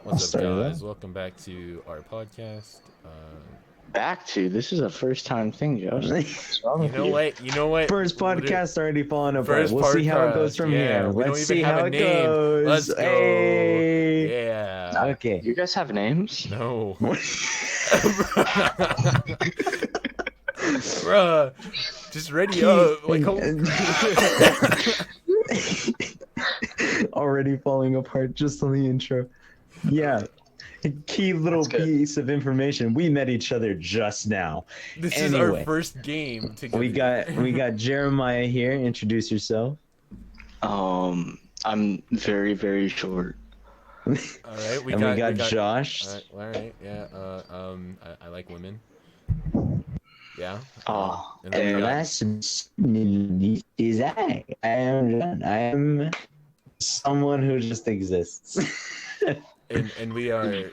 What's up, guys? Welcome back to our podcast. Back to this is a first time thing, Josh. What's wrong You with know you? what? You know what? First podcast already falling apart. First We'll see how it goes podcast, from yeah. here. We don't Let's even see have how a it name. goes. Let's go. Hey. Yeah. Okay. You guys have names? No. Bruh. Just ready up. Like, already falling apart just on the intro. Yeah. Key little piece of information. We met each other just now. This is our first game together. We got Jeremiah here. Introduce yourself. I'm very, very short. All right, we got Josh. All right, yeah. I like women. Yeah. And And last is I am John. I am someone who just exists. and we are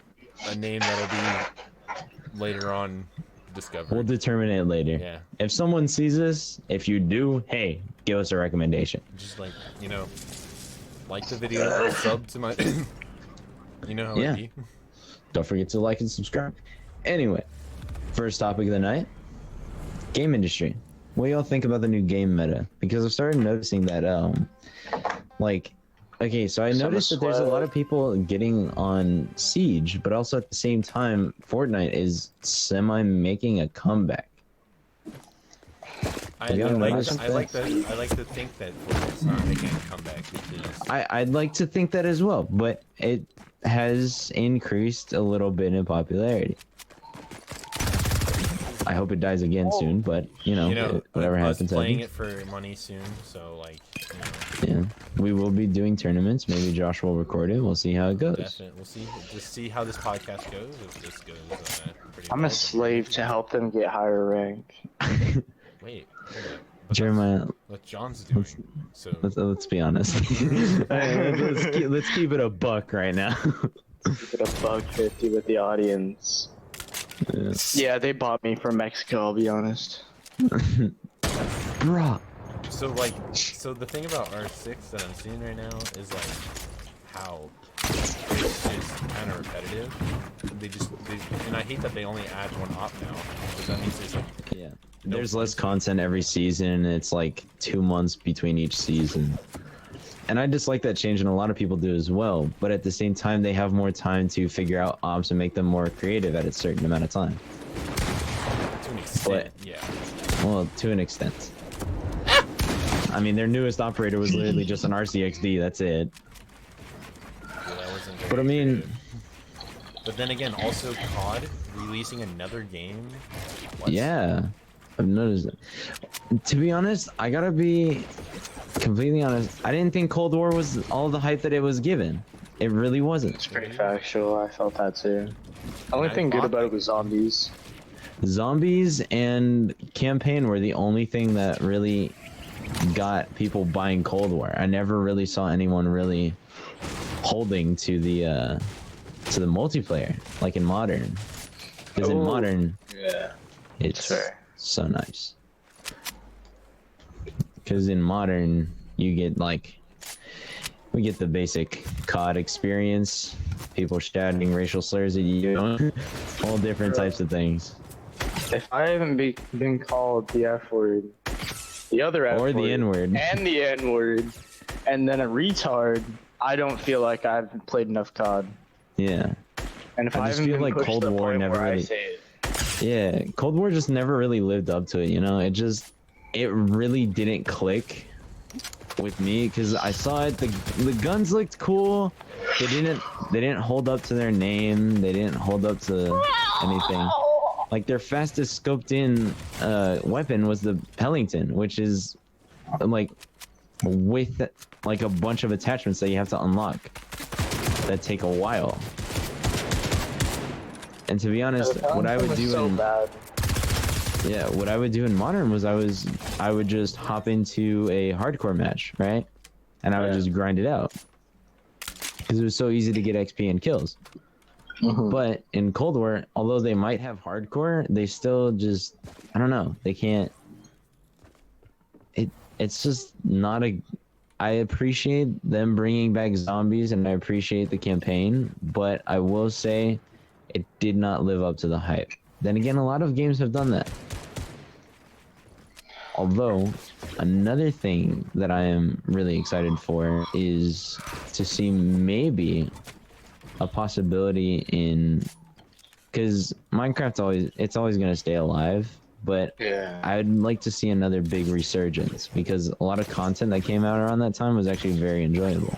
a name that'll be later on discovered. We'll determine it later. Yeah. If someone sees us, if you do, hey, give us a recommendation. Just like like the video, sub to my. You know how it be. Don't forget to like and subscribe. Anyway, first topic of the night: game industry. What do y'all think about the new game meta? Because I've started noticing that, okay, so I noticed that there's a lot of people getting on Siege, but also at the same time, Fortnite is semi-making a comeback. I like to think that Fortnite's not making a comeback because I'd like to think that as well, but it has increased a little bit in popularity. I hope it dies again soon, but whatever happens. Playing it for money soon, so yeah, we will be doing tournaments. Maybe Josh will record it. We'll see how it goes. Definitely, we'll see. Just see how this podcast goes. If this goes, I'm a slave to help them get higher rank. Wait, Jeremiah, what John's doing. So let's be honest. Let's keep it a buck right now. Keep it a buck 50 with the audience. Yeah, they bought me from Mexico, I'll be honest. Bruh. So the thing about R6 that I'm seeing right now is how it's just kind of repetitive. And I hate that they only add one op now, because that means there's there's less content every season, and it's 2 months between each season. And I dislike that change, and a lot of people do as well. But at the same time, they have more time to figure out ops and make them more creative at a certain amount of time. To an extent, yeah. Well, to an extent. I mean, their newest operator was literally just an RCXD. That's it. Yeah, that wasn't but I mean, but then again, also COD releasing another game. What? Yeah, I've noticed it. To be honest, I gotta be completely honest. I didn't think Cold War was all the hype that it was given. It really wasn't. It's pretty factual. I felt that too. The only thing good about it was zombies. Zombies and campaign were the only thing that really got people buying Cold War. I never really saw anyone really holding to the multiplayer like in Modern. Because in Modern, it's so nice. Because in Modern, you get we get the basic COD experience, people shouting racial slurs at you, all different types of things. If I haven't been called the F word, the other F word, or the N word, and the N word, and then a retard, I don't feel like I've played enough COD. Yeah. And if I just haven't feel been like Cold War never really. Yeah, Cold War just never really lived up to it. It really didn't click with me because I saw it. The guns looked cool. They didn't hold up to their name. They didn't hold up to anything. Their fastest scoped in weapon was the Pellington, which is with a bunch of attachments that you have to unlock that take a while. And to be honest, what I would do what I would do in Modern was I would just hop into a hardcore match, right? And I would just grind it out because it was so easy to get XP and kills. But in Cold War, although they might have hardcore, they still just, I don't know, they can't. It's just not I appreciate them bringing back zombies and I appreciate the campaign, but I will say it did not live up to the hype. Then again, a lot of games have done that. Although, another thing that I am really excited for is to see maybe a possibility in, because Minecraft it's always going to stay alive, but Yeah. I'd like to see another big resurgence because a lot of content that came out around that time was actually very enjoyable.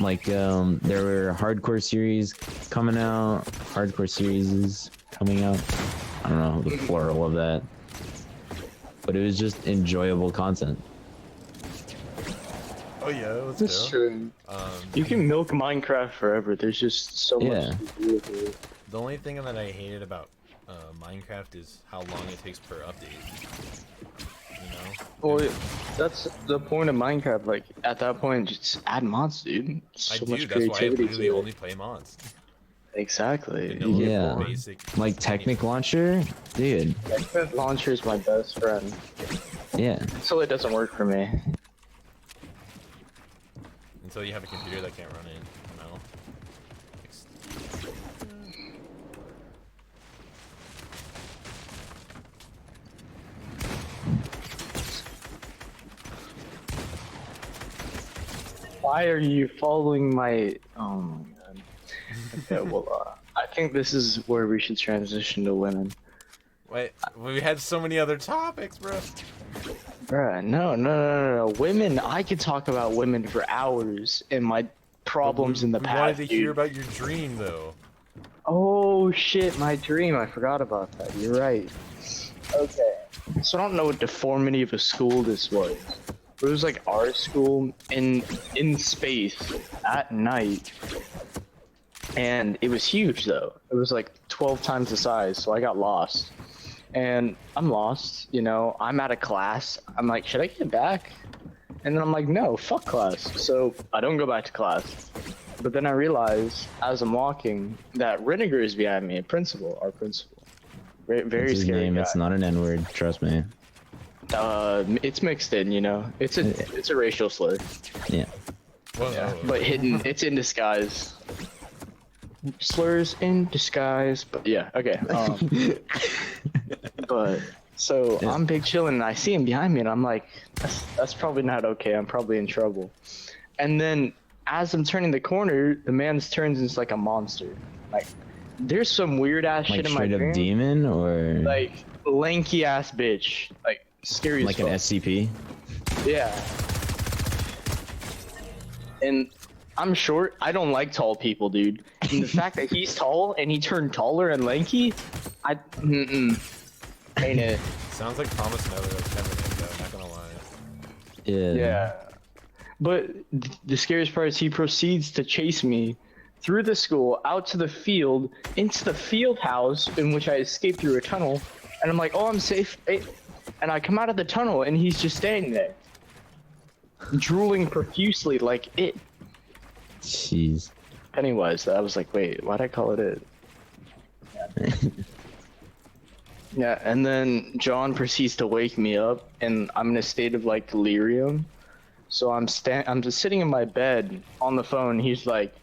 Like there were hardcore series coming out, hardcore series coming out. I don't know the plural of that, but it was just enjoyable content. Oh yeah, let's That's go. true. You can milk Minecraft forever. There's just so Yeah. much to do with it. The only thing that I hated about Minecraft is how long it takes per update. You know? Well, that's the point of Minecraft. Like at that point, just add mods, dude. So I much do. That's why I creativity literally to it. only play mods. Exactly. Vanilla, Yeah. Basic. Like Technic Launcher, dude. Technic Launcher is my best friend. Yeah. Until it doesn't work for me. Until you have a computer that can't run it. You know? Why are you following my? Oh my god. Okay, well, I think this is where we should transition to women. Wait, we had so many other topics, bro. Bruh, no. Women, I could talk about women for hours and my problems in the we past. wanted to hear dude. about your dream, though. Oh shit, my dream. I forgot about that. You're right. Okay. So I don't know what deformity of a school this was. It was like our school in space at night. And it was huge though. It was like 12 times the size, so I got lost. And I'm lost, you know, I'm out of class. I'm like, should I get back? And then I'm like, no, fuck class. So I don't go back to class. But then I realize as I'm walking that Rennegar is behind me, our principal. Very It's his scary name. guy. It's not an N-word. Trust me. It's mixed in, you know. It's a racial slur. Yeah. Whoa, Yeah, whoa, but hidden. It's in disguise. Slurs in disguise. But yeah, okay. But so Yeah. I'm big chilling and I see him behind me and I'm like, that's probably not okay. I'm probably in trouble. And then as I'm turning the corner, the man turns into like a monster. Like there's some weird ass Like shit in my straight up dream. demon or Like lanky ass bitch. Like scary like as an fuck. SCP? Yeah. And I'm short. I don't like tall people, dude. And the fact that he's tall and he turned taller and lanky, ain't it? Sounds like Thomas Nether, like Kevin Ingo, not gonna lie. Yeah. Yeah. But the scariest part is he proceeds to chase me through the school, out to the field, into the field house in which I escaped through a tunnel. And I'm like, oh, I'm safe. And I come out of the tunnel and he's just standing there, drooling profusely like it. Jeez. Pennywise. I was like, wait, why'd I call it it? Yeah, and then John proceeds to wake me up, and I'm in a state of like delirium. So I'm just sitting in my bed on the phone. He's like,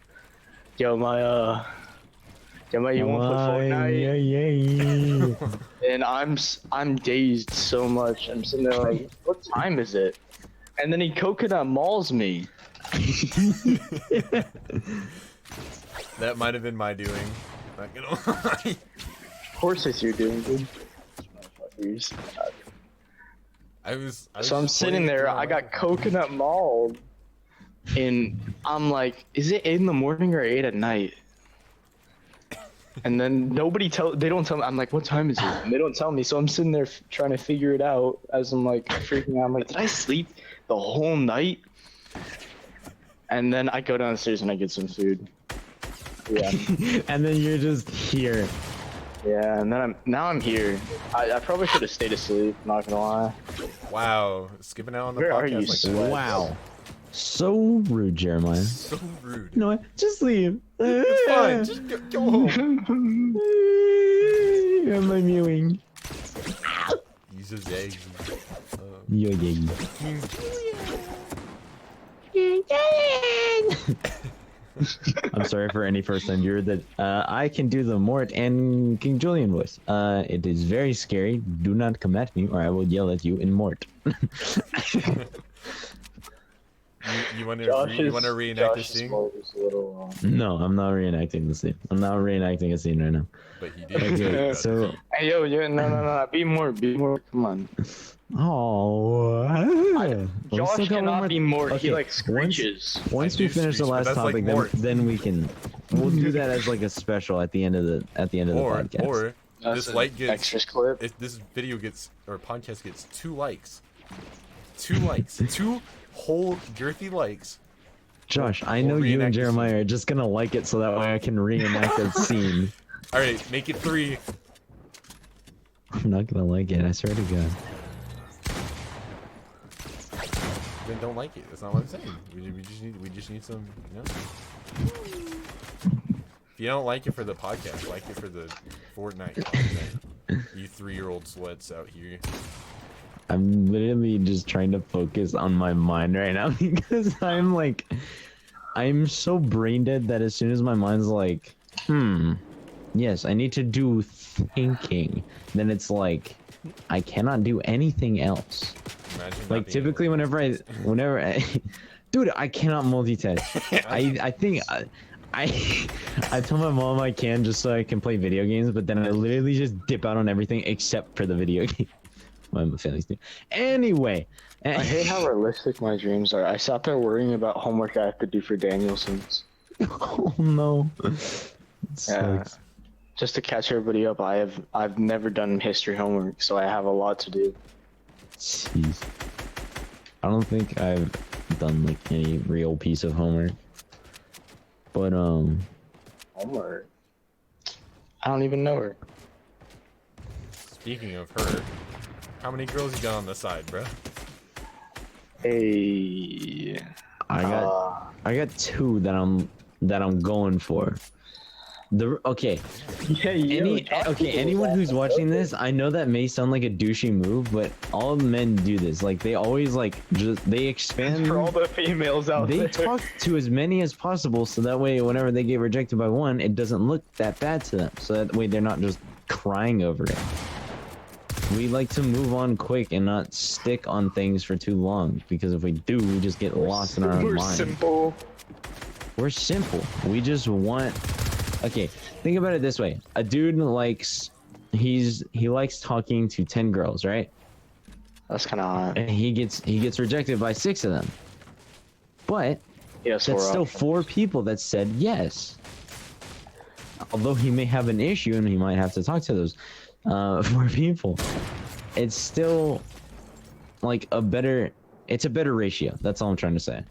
"Yo, my you want to play Fortnite?" Yeah. And I'm dazed so much. I'm sitting there like, "What time is it?" And then he coconut mauls me. That might have been my doing. Not gonna lie. Of course, it's your doing, dude. Motherfuckers. I was So I'm just sitting playing it there, through my I got microphone. coconut mauled, and I'm like, is it 8 in the morning or 8 at night? And then they don't tell me, I'm like, what time is it? And they don't tell me, so I'm sitting there trying to figure it out as I'm like freaking out. I'm like, did I sleep the whole night? And then I go downstairs and I get some food. Yeah, And then you're just here. yeah, and then I'm here. I probably should have stayed asleep, not gonna lie. Wow, skipping out on the Where are podcast you, like sweat? that. Wow. So rude, Jeremiah. So rude. You know what? Just leave. It's fine. Just go home. I'm mewing. He's a zag. Yo, yeah. King Julian. I'm sorry for any first-time viewer that I can do the Mort and King Julian voice. It is very scary. Do not come at me, or I will yell at you in Mort. You want to reenact this scene? No, I'm not reenacting the scene. I'm not reenacting a scene right now. But he did. Okay, so. Hey, yo, no, be more, come on. Oh. Josh cannot be more. Okay, He like screeches. Once I we do finish the screech, but last that's like topic, Mort. then we'll do that as like a special at the end of the podcast. Or That's this an light gets extras clip. if this video gets or podcast gets 2 likes. 2 likes. 2 whole girthy likes. Josh, I We'll know you reenact and the Jeremiah scene. are just gonna like it so that way I can reenact that scene. Alright, make it 3. I'm not gonna like it, I swear to God. Then don't like it. That's not what I'm saying. We just need some, you know. If you don't like it for the podcast, like it for the Fortnite content. You 3-year-old sweats out here. I'm literally just trying to focus on my mind right now because I'm so brain dead that as soon as my mind's like, yes, I need to do thinking, then it's like, I cannot do anything else. Imagine not Like being typically able whenever I, dude, I cannot multitask. I think I tell my mom I can just so I can play video games, but then I literally just dip out on everything except for the video game. My family's new. Anyway, I hate how realistic my dreams are. I sat there worrying about homework I have to do for Danielson's. oh no. It Yeah. sucks. Just to catch everybody up, I've never done history homework, so I have a lot to do. Jeez. I don't think I've done like any real piece of homework. But Homework? I don't even know her. Speaking of her, how many girls you got on the side, bro? Hey. I got 2 that I'm going for. Okay. Anyone who's watching this, I know that may sound like a douchey move, but all men do this. Like they always they expand. For all the females out They there. talk to as many as possible, so that way, whenever they get rejected by one, it doesn't look that bad to them. So that way, they're not just crying over it. We like to move on quick and not stick on things for too long, because if we do, we just get lost in our own We're mind. simple. We're simple. We just want. Okay, think about it this way: a dude likes, he likes talking to 10 girls, right? That's kind of hot. And he gets rejected by 6 of them. But Yes, that's we're still up. 4 people that said yes. Although he may have an issue and he might have to talk to those 4 people, it's still like it's a better ratio. That's all I'm trying to say.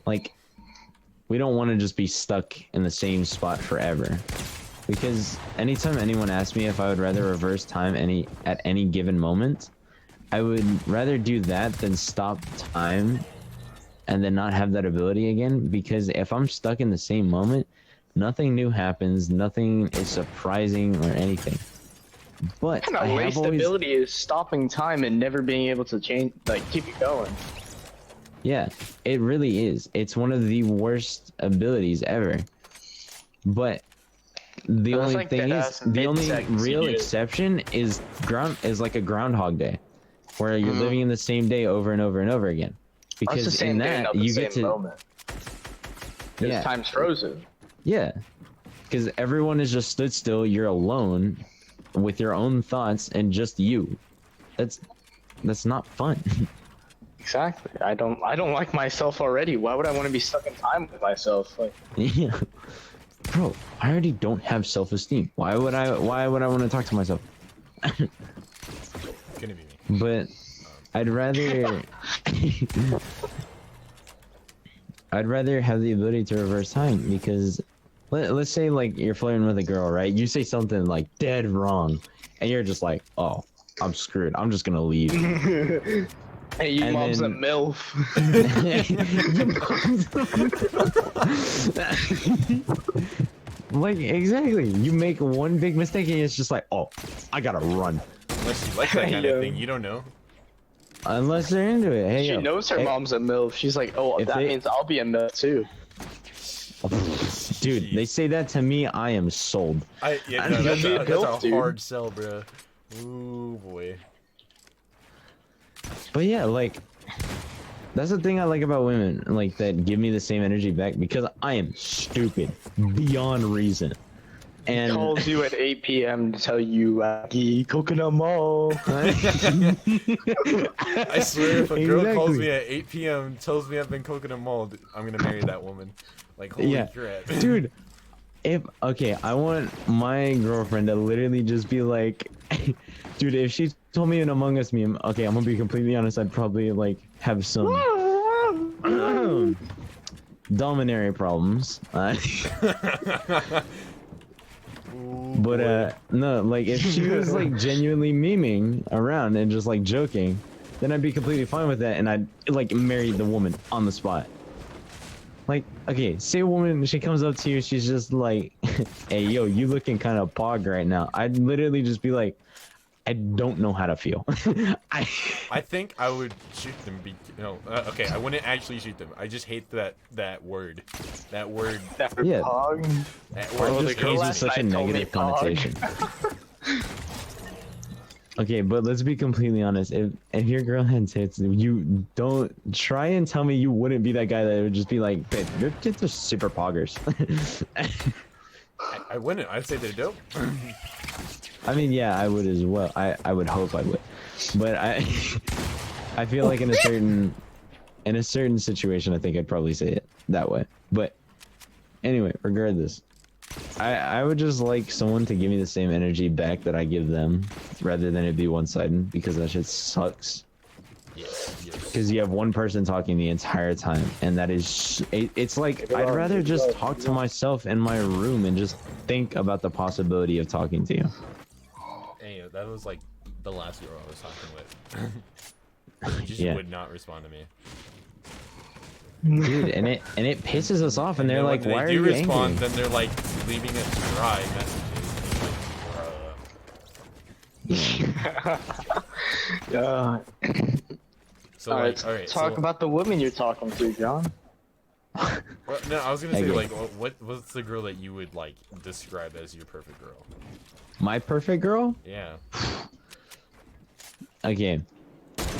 Like, we don't want to just be stuck in the same spot forever. Because anytime anyone asks me if I would rather reverse time at any given moment, I would rather do that than stop time and then not have that ability again. Because if I'm stuck in the same moment, nothing new happens, nothing is surprising or anything. But What kind I of have waste always, ability is stopping time and never being able to change, like keep it going? yeah, it really is. It's one of the worst abilities ever. But the That's only like thing is, deadass the only mid-seconds real you do. exception is like a Groundhog Day, where you're living in the same day over and over and over again. That's the Because same in day, that not the you same get to, moment. Because yeah, time's frozen. yeah, because everyone is just stood still. You're alone with your own thoughts and just you. That's not fun. Exactly. I don't like myself already. Why would I want to be stuck in time with myself? Like, Yeah, bro, I already don't have self-esteem. Why would I want to talk to myself? Couldn't be me. But I'd rather have the ability to reverse time, because let's say like you're flirting with a girl, right? You say something like dead wrong and you're just like, oh, I'm screwed, I'm just gonna leave. hey, you And mom's then- a MILF. Like, exactly, you make one big mistake and it's just like, oh, I gotta run. Unless you like that kind Yeah. of thing, you don't know. unless they're into it. Hey, She yo, knows her hey, mom's a MILF. She's like, oh, If that they- means I'll be a MILF too. dude, they say that to me, I am sold. Yeah, I no, don't that's be a a MILF, dude. hard sell, bro. Ooh boy. But yeah, like, that's the thing I like about women, like, that give me the same energy back, because I am stupid beyond reason. And Calls you at 8 p.m. to tell you, Coconut Mall. I swear, if a girl calls Exactly. me at 8 p.m. tells me I've been Coconut Mall, I'm gonna marry that woman. Like, holy Yeah. crap. dude, I want my girlfriend to literally just be like, dude, if she told me an Among Us meme, okay, I'm gonna be completely honest, I'd probably like have some dominary problems. Ooh, But boy. no, like if she was like genuinely memeing around and just like joking, then I'd be completely fine with that, and I'd like marry the woman on the spot. Like, okay, say a woman, she comes up to you, she's just like, hey, yo, you looking kind of pog right now. I'd literally just be like, I don't know how to feel. I think I would shoot them. Okay, I wouldn't actually shoot them. I just hate that word. That word. Yeah. Pog. That It word Oh, the just just girl comes with last such a night told me negative pog. connotation. Okay, but let's be completely honest. If your girl had tits, you don't try and tell me you wouldn't be that guy that would just be like, babe, your tits are super poggers. I wouldn't. I'd say they're dope. I mean, yeah, I would as well. I would hope I would, but I I feel like in a certain situation, I think I'd probably say it that way. But anyway, regardless, I would just like someone to give me the same energy back that I give them, rather than it be one-sided, because that shit sucks. Yes. Because you have one person talking the entire time, and that is it's like I'd rather just talk to myself in my room and just think about the possibility of talking to you. Anyway, that was like the last girl I was talking with. She just Yeah. would not respond to me. Dude, and it pisses us off, and they're then like, when "Why they are do you respond, angry?" then they're like leaving it dry messages. Yeah. So All like, right, all right. talk So, about the woman you're talking to, John. well, no, I was gonna say Okay. like, what's the girl that you would like describe as your perfect girl? My perfect girl? Yeah. Okay.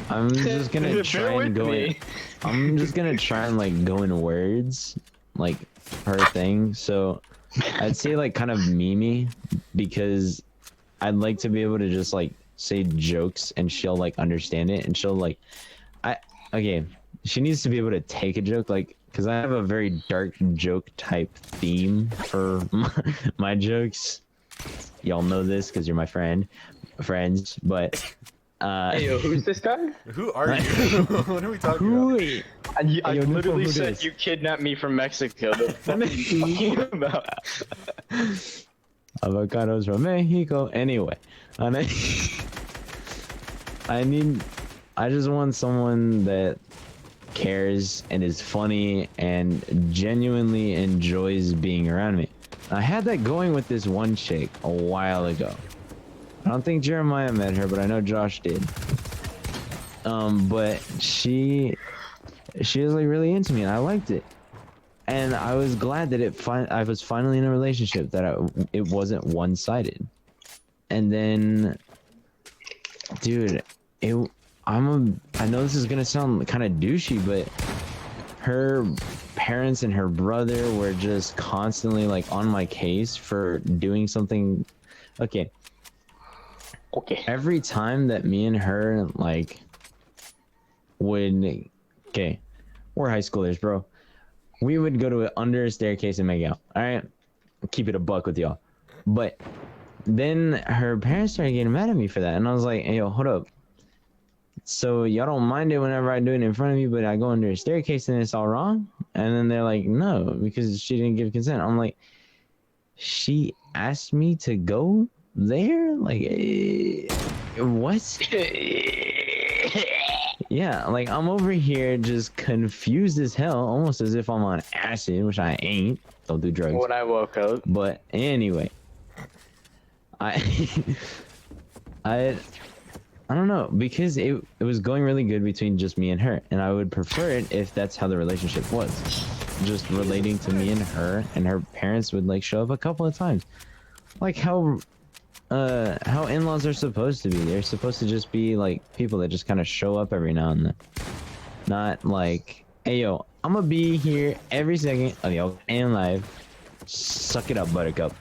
I'm just gonna Bear try with and go in. me. I'm just gonna try and like go in words, like her thing. So I'd say like kind of memey, because I'd like to be able to just like say jokes and she'll like understand it, and she'll like, okay, she needs to be able to take a joke, like, because I have a very dark joke type theme for my jokes. Y'all know this because you're my friends, but Hey, yo, who's this guy? Who are you? What are we talking about? who? I Yo, who literally who said this? you kidnapped me from Mexico. The fuck are you talking about? Avocados from Mexico. Anyway, and I just want someone that cares and is funny and genuinely enjoys being around me. I had that going with this one chick a while ago. I don't think Jeremiah met her, but I know Josh did. But she was like really into me, and I liked it. And I was glad that I was finally in a relationship that it wasn't one-sided. And then, dude, I know this is gonna sound kind of douchey, but her parents and her brother were just constantly like on my case for doing something. Okay. Every time that me and her like would, okay, we're high schoolers, bro. We would go under a staircase and make out. All right, keep it a buck with y'all. But then her parents started getting mad at me for that, and I was like, "Hey, yo, hold up. So y'all don't mind it whenever I do it in front of you, but I go under a staircase and it's all wrong?" And then they're like, "No, because she didn't give consent." I'm like, "She asked me to go there? Like, what?" Yeah, like I'm over here just confused as hell, almost as if I'm on acid, which I ain't. Don't do drugs. When I woke up. But anyway, I I don't know, because it was going really good between just me and her, and I would prefer it if that's how the relationship was, just relating to me and her parents would like show up a couple of times, like how in-laws are supposed to be. They're supposed to just be like people that just kind of show up every now and then, not like, hey yo, I'm gonna be here every second of your damn life. Suck it up, buttercup.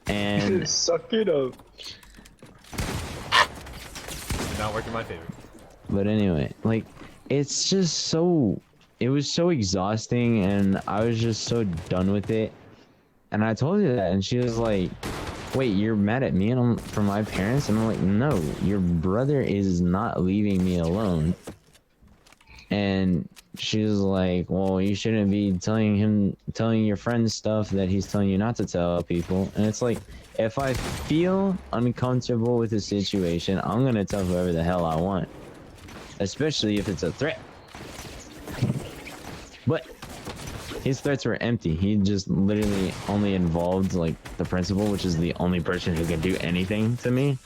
And Suck it up. Did not work in my favor. but anyway, like it's just so, it was so exhausting, and I was just so done with it. And I told her that, and she was like, wait, you're mad at me and I'm for my parents? And I'm like, no, your brother is not leaving me alone. And she was like, well, you shouldn't be telling your friends stuff that he's telling you not to tell people. And it's like, if I feel uncomfortable with the situation, I'm gonna tell whoever the hell I want, especially if it's a threat. But his threats were empty. He just literally only involved like the principal, which is the only person who can do anything to me.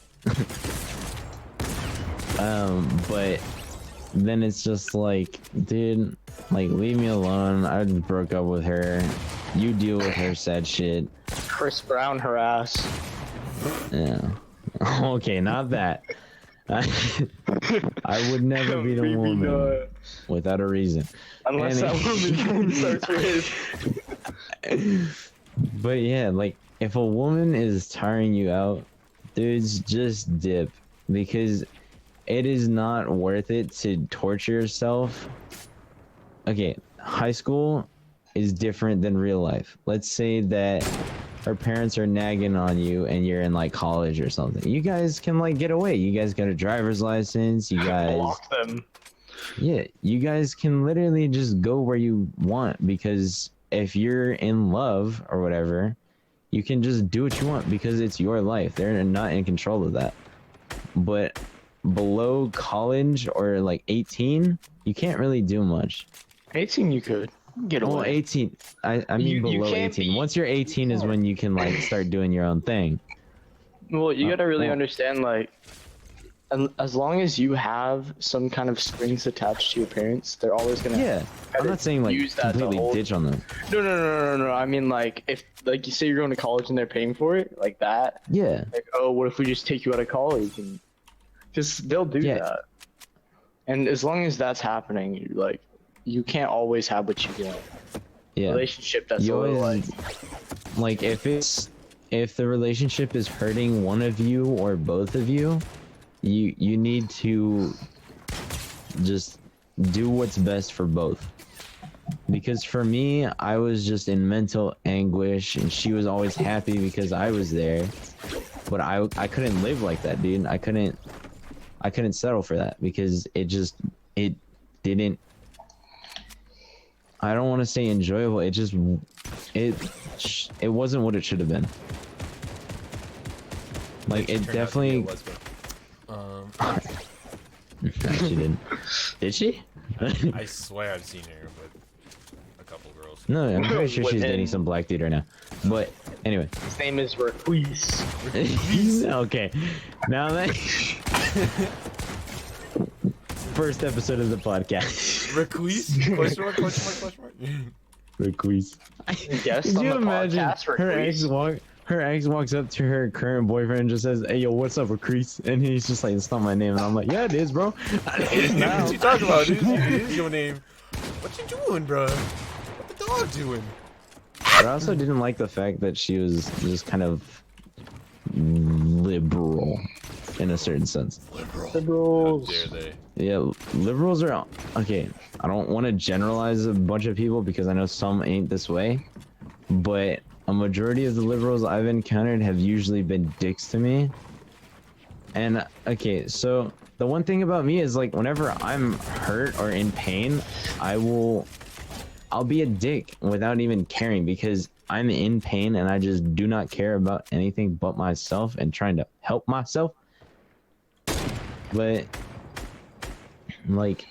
But then it's just like, dude, like leave me alone. I just broke up with her. You deal with her sad shit. Chris Brown her ass. Yeah. Okay, not that. I would never beat a Maybe woman not. without a reason. Unless that woman starts with his. But yeah, like if a woman is tiring you out, dudes, just dip, because it is not worth it to torture yourself. Okay, high school is different than real life. Let's say that her parents are nagging on you and you're in like college or something. You guys can like get away. You guys got a driver's license. You guys Block them. Yeah, you guys can literally just go where you want, because if you're in love or whatever, you can just do what you want because it's your life. They're not in control of that. But below college or like 18, you can't really do much. 18 you could. Get away. Well, 18, I mean You below can't 18. be- Once you're 18 is when you can like start doing your own thing. Well, you gotta really well- understand, like, as long as you have some kind of strings attached to your parents, they're always gonna. Yeah, I'm not saying like use that to completely hold- ditch on them. No. I mean, like, if like you say you're going to college and they're paying for it, like that. Yeah, Like, oh, what if we just take you out of college? And just they'll do Yeah. that. And as long as that's happening, you like, you can't always have what you want. yeah. Relationship that's You a little always, like if the relationship is hurting one of you or both of you, you need to just do what's best for both. Because for me, I was just in mental anguish and she was always happy because I was there. But I couldn't live like that, dude. I couldn't settle for that because it didn't, I don't want to say enjoyable. It wasn't what it should have been. Like it Turned out to be a definitely. lesbian. She didn't. Did she? I swear I've seen her with a couple girls. No, I'm pretty sure she's Within- dating some black dude right now. But anyway. His name is Requise. Okay. Now that first episode of the podcast. Requise? Question mark? Requise. Yes, Could on you the imagine podcast, her ex walks up to her current boyfriend and just says, "Hey yo, what's up, Requise?" And he's just like, "It's not my name." And I'm like, "Yeah, it is, bro." It is now. What you talking about? It is your name. What you doing, bro? What the dog doing? But I also didn't like the fact that she was just kind of liberal in a certain sense. Liberals. How dare they? Yeah, liberals are okay. I don't want to generalize a bunch of people because I know some ain't this way, but a majority of the liberals I've encountered have usually been dicks to me. And okay, so the one thing about me is like whenever I'm hurt or in pain, I'll be a dick without even caring because I'm in pain and I just do not care about anything but myself and trying to help myself. But like,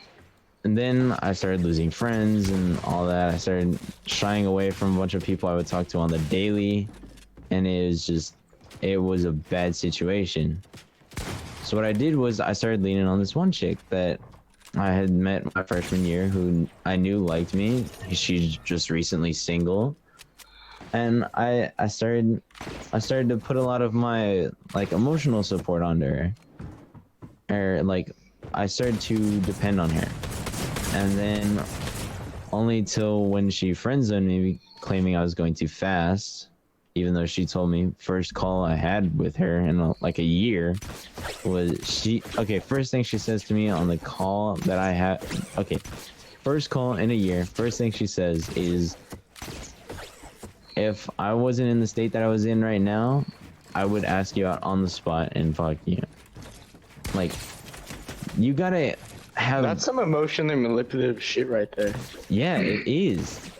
and then I started losing friends and all that. I started shying away from a bunch of people I would talk to on the daily, and it was a bad situation. So what I did was I started leaning on this one chick that I had met my freshman year who I knew liked me. She's just recently single. And I started to put a lot of my like emotional support on her. Or like I started to depend on her. And then only till when she friend-zoned me claiming I was going too fast, even though she told me first call I had with her in like a year was first thing she says to me on the call that I had, first call in a year, first thing she says is, if I wasn't in the state that I was in right now, I would ask you out on the spot and fuck you. Like, you gotta have... That's some emotionally manipulative shit right there. Yeah, it is.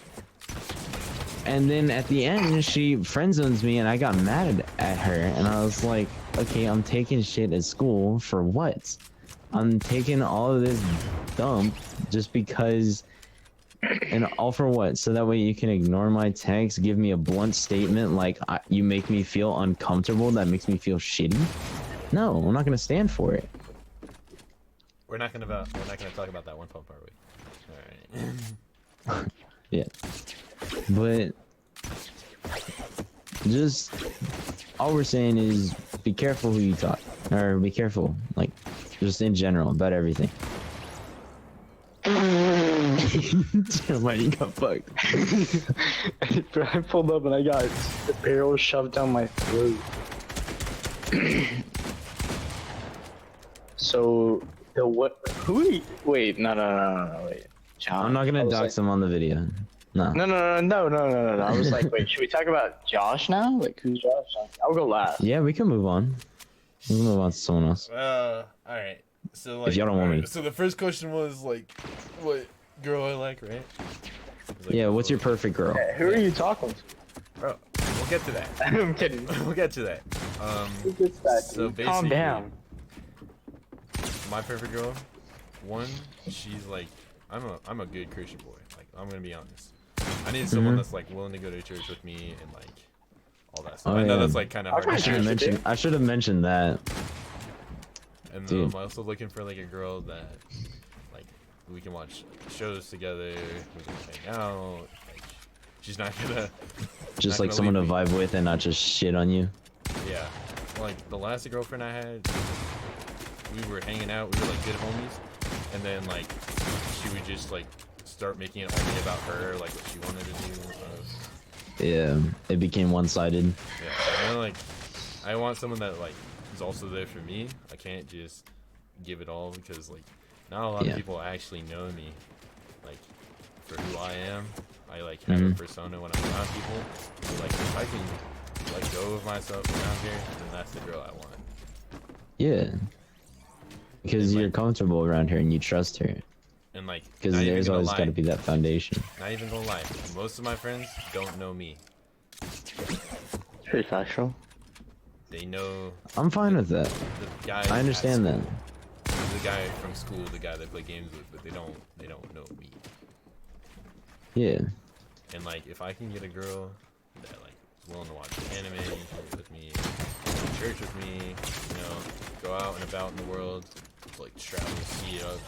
And then at the end, she friend zones me, and I got mad at her, and I was like, okay, I'm taking shit at school for what? I'm taking all of this dump just because, and all for what? So that way you can ignore my text, give me a blunt statement like you make me feel uncomfortable, that makes me feel shitty? No, I'm not gonna stand for it. We're not gonna talk about that one pump, are we? All right. Yeah. But just all we're saying is be careful who you talk, or be careful, like, just in general about everything. Jeremiah, you got fucked. I pulled up and I got the barrel shoved down my throat. So the what? Wait, no, wait. John, I'm not gonna dox him on the video. No. No. I was like, wait, should we talk about Josh now? Like, who's Josh? I'll go last. Yeah, we can move on. We can move on to someone else. All right. So like, If y'all don't want me. So the first question was like, what girl I like, right? Like, Yeah, what's your perfect girl? Hey, who are you talking to? Bro, we'll get to that. I'm kidding. We'll get to that. Who gets that, So dude? basically, Calm down. my perfect girl, one, she's like, I'm a good Christian boy. Like, I'm gonna be honest. I need someone that's like willing to go to church with me and like all that stuff. Oh, I know yeah. that's like kind of hard. I should have mentioned that. And Dude. I'm also looking for like a girl that like we can watch shows together, we can hang out. Like, she's not gonna Just not like gonna someone to leave me. vibe with and not just shit on you. Yeah, like the last girlfriend I had, we were hanging out, we were like good homies, and then like she would just like start making it only about her, like what she wanted to do. Yeah, it became one-sided. Yeah, and then, like I want someone that like is also there for me. I can't just give it all because like not a lot of people actually know me, like for who I am. I like have a persona when I'm around people. So, like if I can let go of myself around here, then that's the girl I want. Yeah. Because you're comfortable around her and you trust her. And like, Because not even there's gonna always lie, got to be that foundation. Not even gonna lie, most of my friends don't know me. Pretty factual. They know I'm fine with that. the guy. I understand that. The guy from school, the guy they play games with, but they don't know me. Yeah. And like, if I can get a girl that like is willing to watch anime with me, go to church with me, you know, go out and about in the world, like travel, see it up,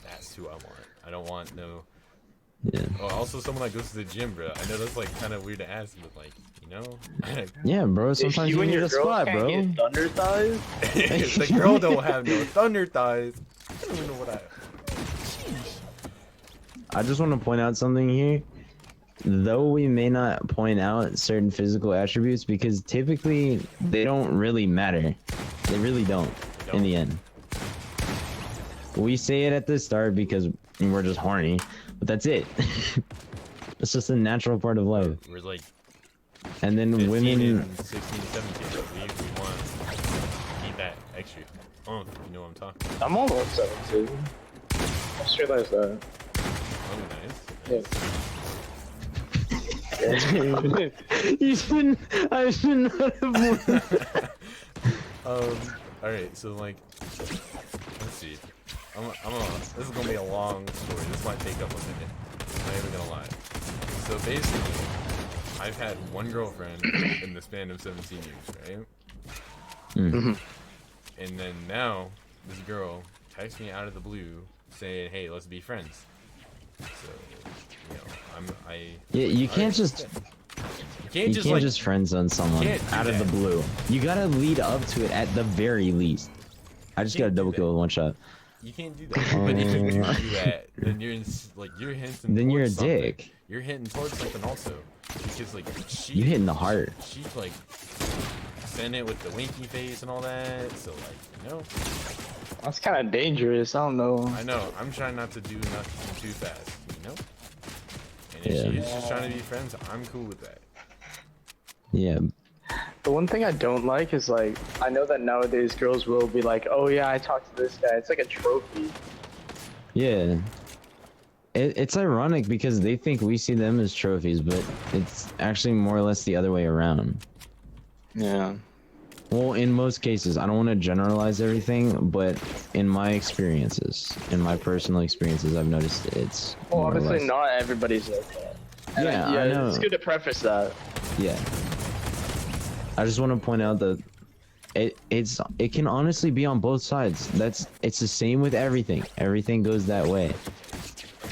that's who I want. I don't want no. Yeah. Oh, also someone that goes to the gym, bro. I know that's like kind of weird to ask, but like, you know. Yeah, bro. Sometimes if you and need your a girl spot, can't bro. get thunder thighs. The girl don't have no thunder thighs. I don't even know what I just want to point out something here. Though we may not point out certain physical attributes because typically they don't really matter. They really don't in the end. We say it at the start because we're just horny, but that's it. It's just a natural part of life. We're like And then 15 women, and 16 and 17. We want need that extra. Oh, you know what I'm talking about. I'm almost 17. I just realized that. Oh, nice. Yeah. you shouldn't. I should not have. Alright, so like, let's see. This is gonna be a long story. This might take up a minute. I'm not even gonna lie. So basically, I've had one girlfriend in the span of 17 years, right? And then now, this girl texts me out of the blue saying, "Hey, let's be friends." So, you know, Yeah, you can't just you can't you just can't like just friend zone someone can't do out of the that. blue. You gotta lead up to it at the very least. I just got a Can't do double that. kill with one shot. You can't do that. But if you do do that, then you're hinting. Then you're a towards something. dick. You're hitting towards something also, because like You hitting the heart. She's like send it with the winky face and all that. So like, you know, That's kind of dangerous. I don't know. I know. I'm trying not to do nothing too fast. You know. And if Yeah. she is just trying to be friends, I'm cool with that. Yeah. The one thing I don't like is like, I know that nowadays girls will be like, oh yeah, I talked to this guy. It's like a trophy. Yeah. It's ironic because they think we see them as trophies, but it's actually more or less the other way around. Yeah. Well, in most cases, I don't want to generalize everything, but in my experiences, in my personal experiences, I've noticed it's Well, more or obviously less- not everybody's like that. And Yeah, I know. It's good to preface that. Yeah. I just want to point out that it can honestly be on both sides. It's the same with everything. Everything goes that way.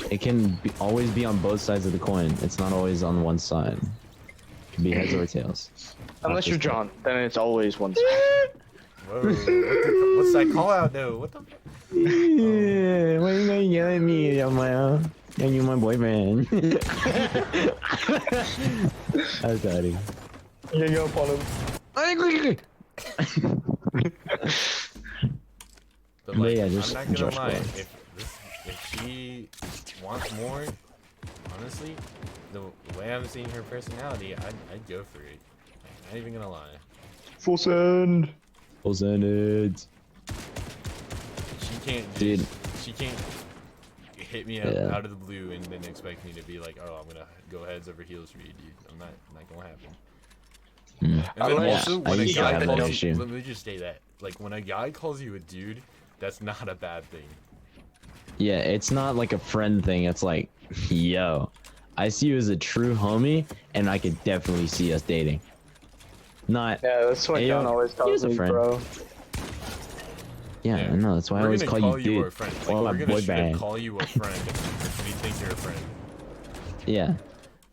It can always be on both sides of the coin. It's not always on one side. It can be heads or tails. Unless you're just- John, then it's always one side. Whoa, what's that call out though? What the? Yeah, why you gonna yell at me, Yamaya? And you my boyfriend. I'm sorry. You can go upon him. But like, Yeah, just I'm not gonna Josh lie. Gordon. If she wants more, honestly, the way I'm seeing her personality, I'd go for it. Like, not even gonna lie. Full send. It. She can't Dude. just, she can't hit me out, Yeah. out of the blue and then expect me to be like, oh, I'm gonna go heads over heels for you, dude. Not gonna happen. And then Unless- also, I when a used to guy have that calls issue. you, let me just say that, like when a guy calls you a dude, that's not a bad thing. Yeah, it's not like a friend thing. It's like, yo, I see you as a true homie, and I could definitely see us dating. Not, Yeah, that's what Hey, John yo, always he tells was a me, friend. bro. yeah, Yeah. I know. That's why I We're always gonna call you you a dude. friend. Like, Or we're my gonna boy straight band. call you a friend if we think you're a friend. Yeah,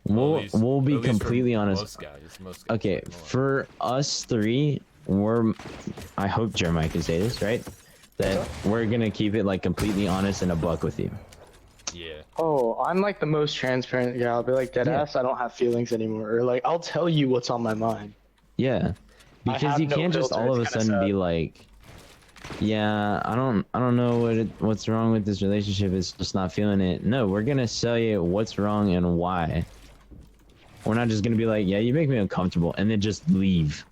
Well, at least- we'll be at least for completely honest. Most guys, most guys. Okay, not gonna lie. for us three, I hope Jeremiah can say this, right? That we're gonna keep it like completely honest and a buck with you. Yeah. Oh, I'm like the most transparent guy. I'll be like, deadass, I don't have feelings anymore. Or like, I'll tell you what's on my mind. Yeah, I because have you no can't just filter, all of a it's kinda sudden be sad. like, yeah, I don't know what's wrong with this relationship. It's just not feeling it. No, we're gonna tell you what's wrong and why. We're not just gonna be like, yeah, you make me uncomfortable, and then just leave.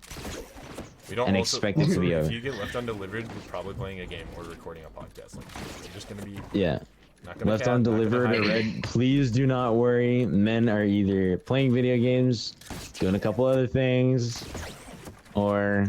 We don't And also, expect it to also, be if over. you get left undelivered, we're probably playing a game or recording a podcast. Like, we're just gonna be Yeah. not gonna Left cap, not gonna undelivered hide or it. read. Please do not worry. Men are either playing video games, doing a couple other things, or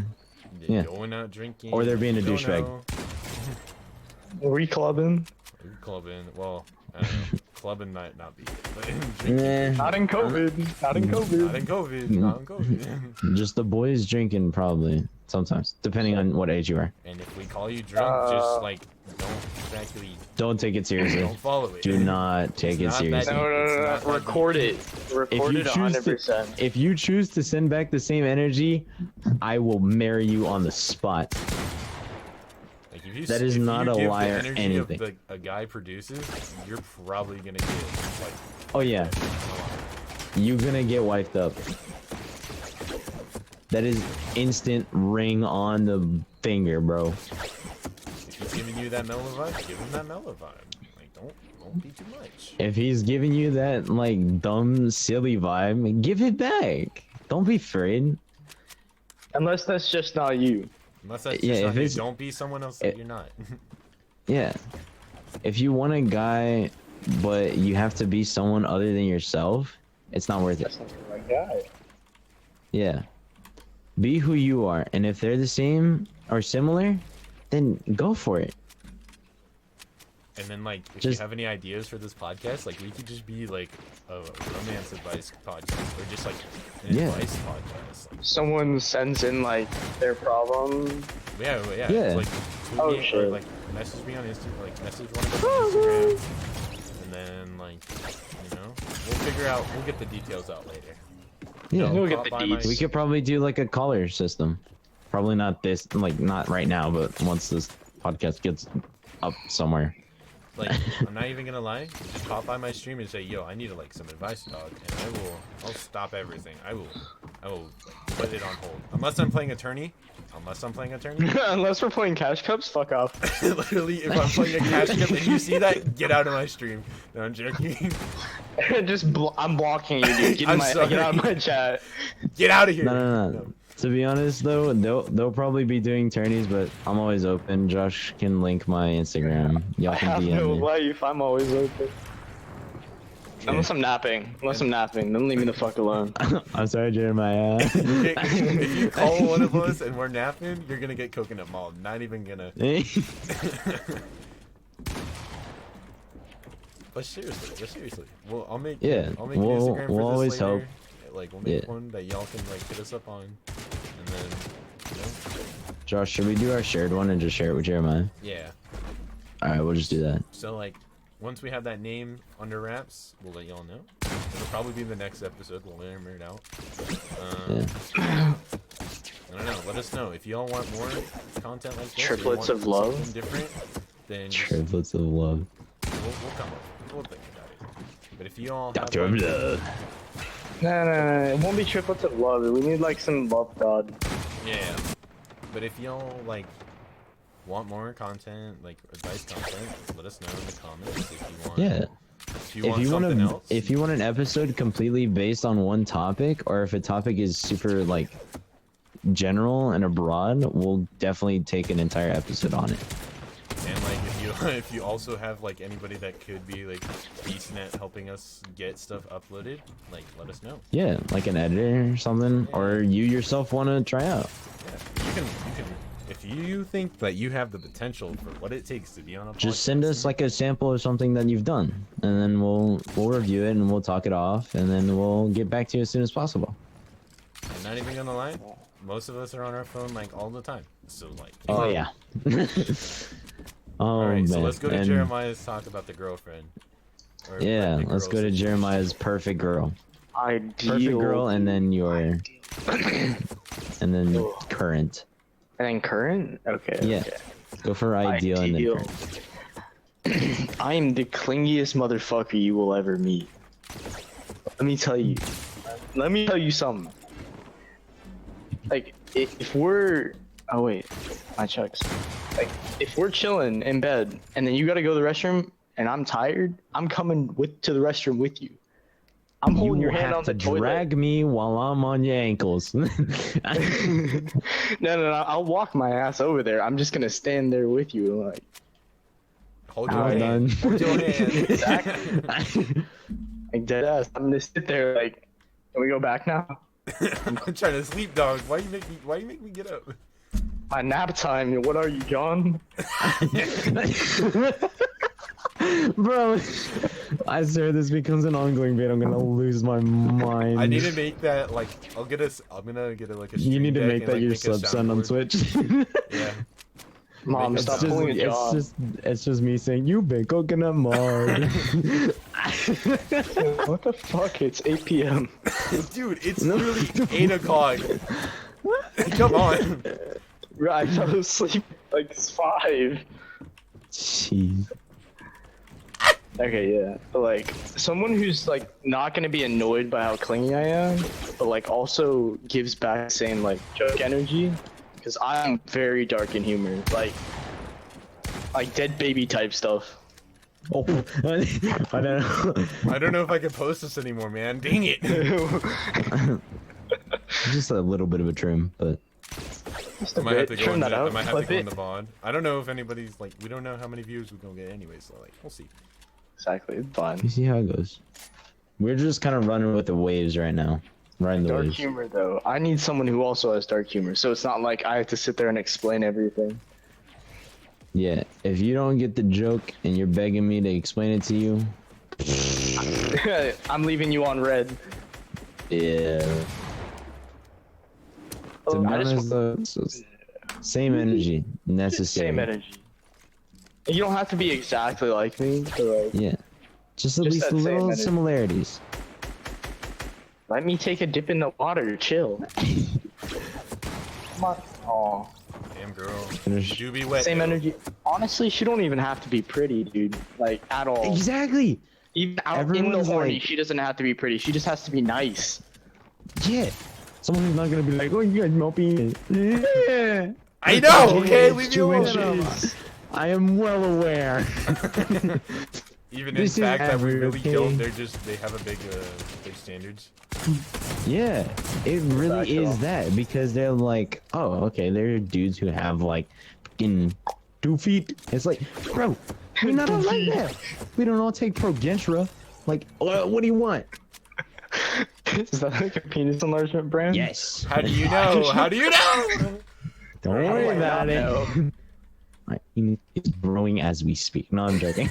yeah. Going out drinking. Or they're being a you don't douchebag. know. We clubbing? We're clubbing. Well, I don't know. Clubbing might not be it, but drinking. Nah, Not in COVID. Not in COVID. Not in COVID. Not in COVID. just the boys drinking probably sometimes, depending on what age you are. And if we call you drunk, just like don't exactly Don't take it seriously. don't follow it. Do not take it not that seriously. No, no, It's no, not no. that Record it. Record you it choose to- 100%. If you choose to send back the same energy, I will marry you on the spot. Like if you, That is if not you a give lie the or energy anything. Of a guy produces, you're probably gonna get like. Oh yeah, you're gonna get wiped up. That is instant ring on the finger, bro. If he's giving you that mellow vibe, give him that mellow vibe. Like don't be too much. If he's giving you that like dumb, silly vibe, give it back. Don't be afraid. Unless that's just not you. Unless that's Yeah, just not if you, it's- don't be someone else that you're not. Yeah. If you want a guy, but you have to be someone other than yourself, it's not worth it. That's not my guy. Yeah. Be who you are, and if they're the same or similar, then go for it. And then like, if Just- you have any ideas for this podcast, like we could just be like a romance advice podcast, or just like an Yeah. advice podcast. Like, Someone sends in like their problem. yeah. Yeah. Like, tweet Oh, me, or shit. like message me on Instagram, like message one of us on Instagram, and then like, you know, we'll get the details out later. Yeah. We'll get Pop the by my- deets. We could probably do like a caller system. Probably not this, like not right now, but once this podcast gets up somewhere. Like, I'm not even gonna lie. Just pop by my stream and say, "Yo, I need like some advice, dog," and I'll stop everything. I will put it on hold. Unless I'm playing attorney. Unless we're playing Cash Cups, fuck off. Literally, if I'm playing a cash cup and you see that, get out of my stream. No, I'm joking. I'm blocking you, dude. Get, I'm get out of my chat. Get out of here. No. To be honest though, they'll probably be doing tourneys, but I'm always open. Josh can link my Instagram. Y'all I can have DM no me. life. I'm always open. Unless I'm napping. Then leave me the fuck alone. I'm sorry, Jeremiah. If you call one of us and we're napping, you're gonna get coconut mauled. Not even gonna. But seriously, well, I'll make Yeah, I'll make an we'll- Instagram for we'll this always later. help. Like we'll make Yeah. one that y'all can like hit us up on, and then you know, Josh, should we do our shared one and just share it with Jeremiah? yeah. All right, we'll just do that. So like, once we have that name under wraps, we'll let y'all know. It'll probably be the next episode. We'll hammer it out. Yeah. I don't know. Let us know if y'all want more content like this. or you Triplets want of love? something different. Then just, Triplets of love. we'll come up. We'll think about it. But if y'all have Doctor of like, Love. No. It won't be triplets of love. We need like some love god. yeah. But if y'all like want more content, like advice content, let us know in the comments if you want. Yeah. If you want something else. if you want an episode completely based on one topic, or if a topic is super like general and abroad, we'll definitely take an entire episode on it. And like if you also have like anybody that could be like decent at helping us get stuff uploaded, like let us know. Yeah, like an editor or something, or you yourself want to try out. Yeah. You can if you think that you have the potential for what it takes to be on a Just podcast, send us like a sample of something that you've done, and then we'll review it and we'll talk it off, and then we'll get back to you as soon as possible. I'm not even gonna lie, most of us are on our phone like all the time. So like Oh yeah. Oh Alright, man. so let's go to And- Jeremiah's talk about the girlfriend. Or Yeah, like, the let's girl go to situation. Jeremiah's perfect girl. Ideal. Perfect girl, and then your, and then Ugh. current. And then current? Okay. Yeah. Okay. Go for ideal, and then Ideal. current. I am the clingiest motherfucker you will ever meet. Let me tell you. Let me tell you something. Like, if we're... Oh, wait. My checks. Like, if we're chilling in bed, and then you gotta go to the restroom, and I'm tired, I'm coming to the restroom with you. I'm You holding your will hand have on to the toilet. drag me while I'm on your ankles. No, I'll walk my ass over there. I'm just gonna stand there with you, like... Hold your Well hand. done. Hold your hand. Exactly. Like dead ass. I'm gonna sit there like, can we go back now? I'm trying to sleep, dog. Why you make me get up? My nap time. What are you, John? Bro, I swear this becomes an ongoing bit. I'm gonna lose my mind. I need to make that like I'm gonna get like a. You stream need to deck make and, that like, your make a sub son on soundboard. Switch. Yeah. Mom, It's stop just, pulling a job. it's just me saying you been coconut marred. What the fuck? It's 8 p.m. Dude, it's literally 8 o'clock. Come on. Right, I fell asleep like 5. Jeez. Okay, yeah. But like, someone who's like not gonna be annoyed by how clingy I am, but like also gives back saying like joke energy, because I'm very dark in humor, like dead baby type stuff. Oh, I don't know. I don't know if I can post this anymore, man. Dang it. Just a little bit of a trim, but Just I a might have bit. to go Trim in that out. I might have to Flip go in it. the VOD. I don't know if anybody's like we don't know how many views we're gonna get anyway, so like we'll see. Exactly, it's fine. you see how it goes. We're just kind of running with the waves right now. Riding the Dark waves. humor though. I need someone who also has dark humor, so it's not like I have to sit there and explain everything. Yeah, if you don't get the joke and you're begging me to explain it to you, I'm leaving you on red. yeah. To be I just honest, though, same energy necessary. same energy. You don't have to be exactly like me, but like, Yeah, just at Just least that same little energy. similarities. let me take a dip in the water. Chill. Come on. Aw. Damn girl. Finish. You do be wet. Same though. energy. Honestly, she don't even have to be pretty, dude. Like at all. Exactly. Even out in the Everyone's horny, like- she doesn't have to be pretty. She just has to be nice. Yeah. Someone who's not gonna be like, oh, you got no penis. Yeah. I know. Okay, It's leave me 2 alone. inches. I am well aware. Even This in is fact that we average, really okay? don't. They have a big standards. Yeah, it really Factual. is that because they're like, oh, okay, there are dudes who have like fucking 2 feet. It's like, bro, we're not all like that. We don't all take Progentra. Like, what do you want? Is that like a penis enlargement brand? Yes. How do you know? How do you know? Don't How do worry I about not it. know? My penis is growing as we speak. No, I'm joking.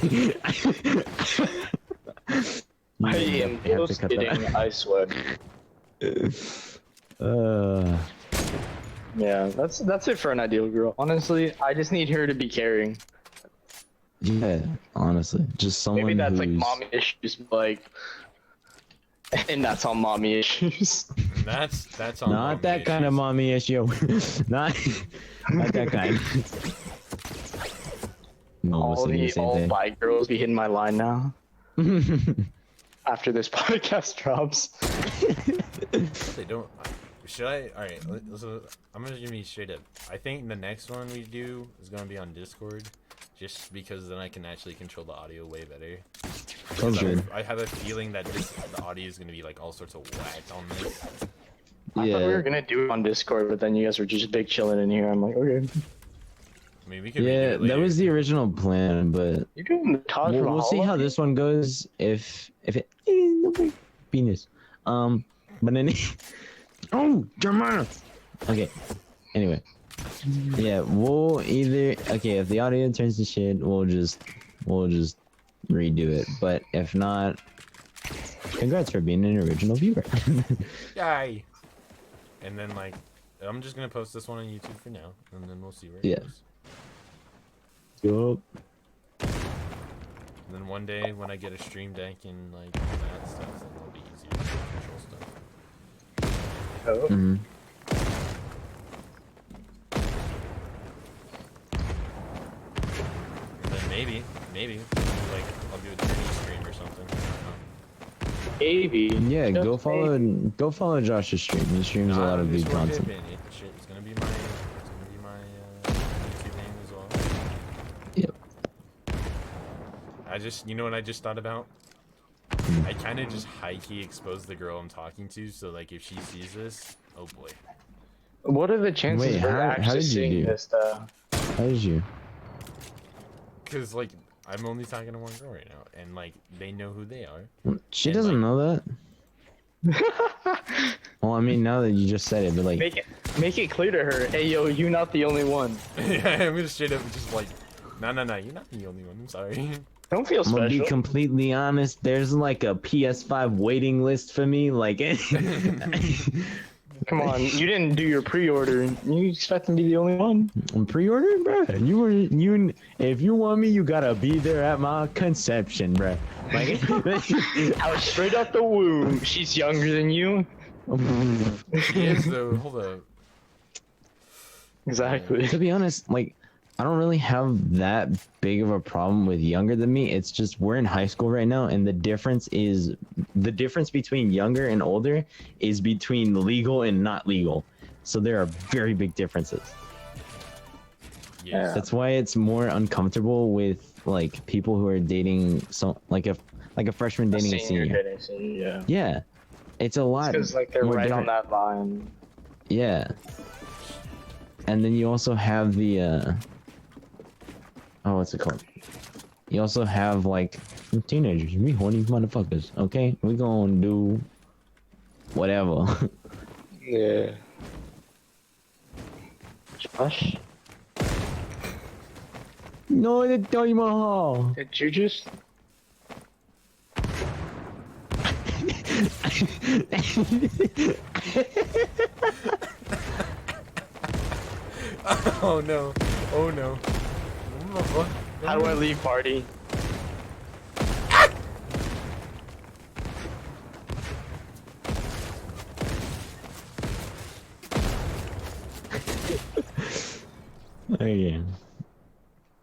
I am You have to just cut that kidding. I swear. out. Yeah, that's it for an ideal girl. Honestly, I just need her to be caring. Yeah, honestly, just someone Maybe that's like who's mommy issues, but, like, and that's all mommy issues. That's on not that kind of mommy issue. not that kind. No, all saying the the same all thing. bi girls be hitting my line now after this podcast drops. They don't. Should I? All right. So I'm gonna give you straight up. I think the next one we do is gonna be on Discord, just because then I can actually control the audio way better. Sounds good. I have a feeling that the audio is gonna be like all sorts of whack on this. I thought we were Yeah, gonna do it on Discord, but then you guys were just big chilling in here. I'm like, okay. I mean, we could. yeah, redo it that later. was the original plan, but You're doing the Taj we'll see Mahal? how this one goes. If it no big penis, but then oh, Jeremiah. Okay. Anyway, yeah, we'll either if the audio turns to shit, we'll just redo it. But if not, congrats for being an original viewer. Yay! And then like, I'm just gonna post this one on YouTube for now, and then we'll see where it Yeah. goes. Yup. And then one day when I get a stream deck and like that stuff, then it'll be easier to control stuff. Oh. Mhm. And then maybe, like I'll do a Disney stream or something. I don't know. Maybe. Yeah, Just go follow Josh's stream. He streams a lot of good Discord content. Dippin', it's gonna be my YouTube name as well. Yep. I just, you know what I just thought about? I kind of just high-key expose the girl I'm talking to, so like if she sees this, oh boy. What are the chances Wait, for her how actually did you seeing do? this though? How did you? Cause like I'm only talking to one girl right now, and like they know who they are. She And, doesn't like- know that. Well, I mean, now that you just said it, but like, Make it clear to her. Hey, yo, you're not the only one. Yeah, I'm gonna straight up just like, no, you're not the only one. I'm sorry. Don't feel I'm gonna special. be completely honest. There's like a PS5 waiting list for me. Like, Come on, you didn't do your pre-order. You expect them to be the only one? I'm pre-ordering, bro. If you want me, you gotta be there at my conception, bro. Like, I was straight out the womb. She's younger than you. She is though. Hold up. Exactly. to be honest, like, I don't really have that big of a problem with younger than me. It's just we're in high school right now, and the difference between younger and older is between legal and not legal. So there are very big differences. Yes. That's why it's more uncomfortable with like people who are dating like a freshman dating a senior. dating senior, yeah. Yeah, it's a lot. Because like they're more right on different. that line. Yeah. And then you also have the what's it called? You also have like teenagers, we horny motherfuckers, okay? We gonna do whatever. Yeah. Josh? No, the Taj Mahal. Did you just? Oh no. Oh no. What the fuck? How do I leave party? Okay.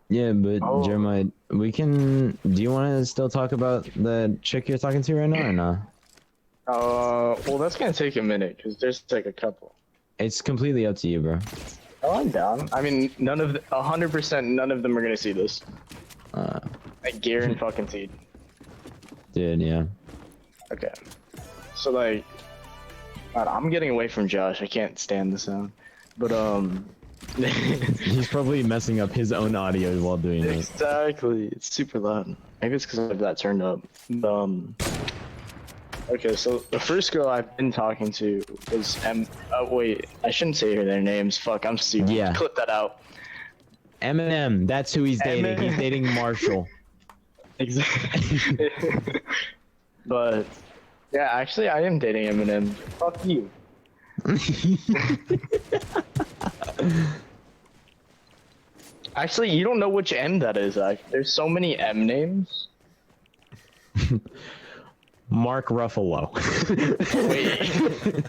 Yeah, but Oh. Jeremiah, we can. Do you want to still talk about the chick you're talking to right now, or not? Well, that's gonna take a minute because there's like a couple. It's completely up to you, bro. Oh, I'm down. I mean, 100%, none of them are gonna see this. Uh, I guarantee. dude, yeah. Okay. So like, God, I'm getting away from Josh. I can't stand the sound. But He's probably messing up his own audio while doing it. exactly. It's super loud. Maybe it's because I have that turned up. Okay, so the first girl I've been talking to was wait, I shouldn't say their names. Fuck, I'm stupid. Yeah. Clip that out. Eminem, that's who he's dating. He's dating Marshall. Exactly. But yeah, actually, I am dating Eminem. Fuck you. Actually, you don't know which M that is. There's so many M names. Mark Ruffalo. Wait.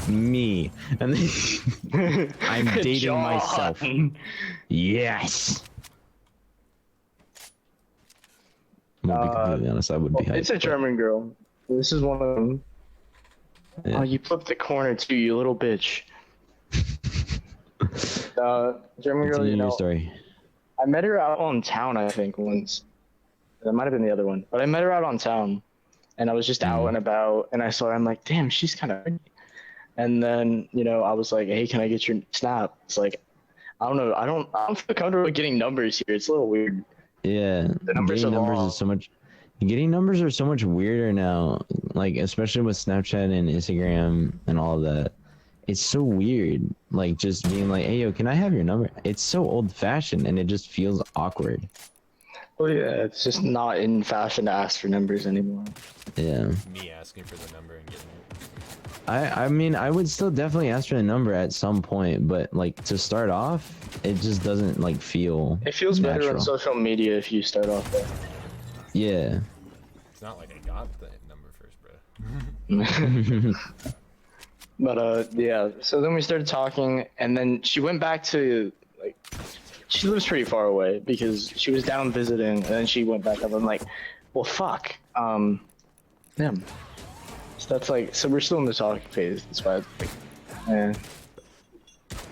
Me. And then I'm dating John. myself. Yes. I'm gonna be completely honest, I would be hyped. It's a German girl. This is one of them. Yeah. Oh, you flipped the corner too, you little bitch. German girl, Continue you your know. story. I met her out on town, I think, once. That might have been the other one. But I met her out on town. And I was just out and about, and I saw her. I'm like, damn, she's kind of pretty. And then, you know, I was like, hey, can I get your snap? It's like, I don't know. I don't feel comfortable getting numbers here. It's a little weird. Yeah, The numbers getting are numbers long. is so much. Getting numbers are so much weirder now. Like especially with Snapchat and Instagram and all of that. It's so weird. Like just being like, hey yo, can I have your number? It's so old fashioned and it just feels awkward. Well, yeah, it's just not in fashion to ask for numbers anymore. Yeah. Me asking for the number and getting it. I mean I would still definitely ask for the number at some point, but like to start off, it just doesn't like feel. It feels better on natural. social media if you start off there. Yeah. It's not like I got the number first, bro. But yeah, so then we started talking, and then she went back to like, she lives pretty far away because she was down visiting, and then she went back up. I'm like, well, fuck. Yeah. So that's like, so we're still in the talking phase. That's why. Yeah.